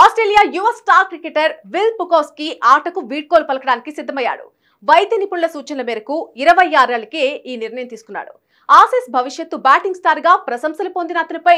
Australia యువ star cricketer will పుకోస్కి ఆటకు వీడ్కోలు పలకడానికి సిద్ధమయ్యాడు. వైద్య నిపుణుల సూచనల మేరకు 26 ఏళ్లకే ఈ నిర్ణయం తీసుకున్నాడు. ఆసీస్ భవిష్యత్తు బ్యాటింగ్ స్టార్ గా ప్రశంసలు పొందిన అతనిపై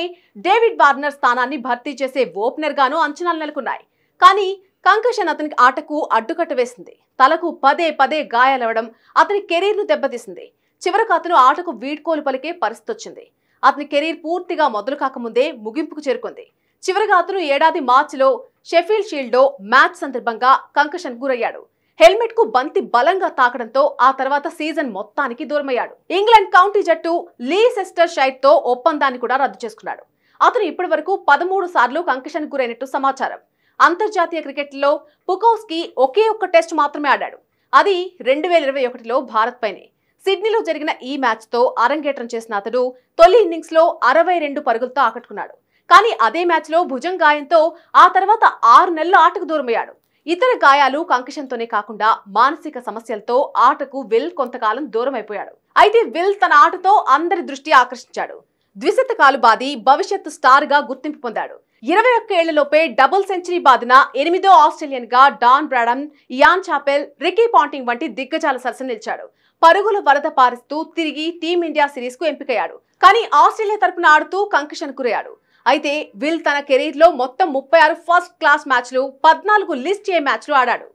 డేవిడ్ వార్నర్ స్థానాన్ని భర్తీ చేసే ఓపెనర్ గాను అంచనాలు నెలకొన్నాయి. కానీ కంకషన్ అతనికి ఆటకు అడ్డుకట్ట వేసింది. తలకు పదే పదే గాయాలవడం అతని కెరీర్ ను దెబ్బతీసింది. చివరకు అతను ఆటకు వీడ్కోలు పలికే పరిస్థితి వచ్చింది. అతని కెరీర్ పూర్తిగా మొదలు కాకముందే ముగింపుకు చేరుకుంది. చివరిగా అతను ఏడాది మార్చిలో షెఫీల్డ్ షీల్డ్ లో మ్యాచ్ సందర్భంగా కంకషన్ గురయ్యాడు. హెల్మెట్ కు బంతి బలంగా తాకడంతో ఆ తర్వాత సీజన్ మొత్తానికి దూరమయ్యాడు. ఇంగ్లాండ్ కౌంటీ జట్టు లీసెస్టర్ షైర్ తో ఒప్పందాన్ని కూడా రద్దు చేసుకున్నాడు. అతను ఇప్పటి వరకు 13 సార్లు కంకషన్ గురైనట్టు సమాచారం. అంతర్జాతీయ క్రికెట్లో పుకోస్కి ఒకే ఒక్క టెస్ట్ మాత్రమే ఆడాడు. అది 2021లో భారత్ పైనే. సిడ్నీలో జరిగిన ఈ మ్యాచ్ తో అరంగేట్రం చేసిన అతడు తొలి ఇన్నింగ్స్ లో 62 పరుగులతో ఆకట్టుకున్నాడు. కానీ అదే మ్యాచ్ లో భుజం గాయంతో ఆ తర్వాత 6 నెలలు ఆటకు దూరమయ్యాడు. ఇతర గాయాలు కంకషన్తోనే కాకుండా మానసిక సమస్యలతో ఆటకు విల్ కొంతకాలం దూరం అయిపోయాడు. అయితే విల్ తన ఆటతో అందరి దృష్టి ఆకర్షించాడు. ద్విశతకాలు బాది భవిష్యత్తు స్టార్ గా గుర్తింపు పొందాడు. 21 ఏళ్లలోపే డబుల్ సెంచరీ బాదిన 8వ ఆస్ట్రేలియన్ గా Don Bradman, Ian Chappell, Ricky Ponting వంటి దిగ్గజాల సరసన నిలిచాడు. పరుగుల వరద పారిస్తూ తిరిగి టీమిండియా సిరీస్ కు ఎంపికయ్యాడు. కానీ ఆస్ట్రేలియా తరపున ఆడుతూ కంకషన్ గురయ్యాడు. అయితే విల్ తన కెరీర్ లో మొత్తం 36 ఫస్ట్ క్లాస్ మ్యాచ్లు, 14 లిస్ట్ ఏ మ్యాచ్లు ఆడాడు.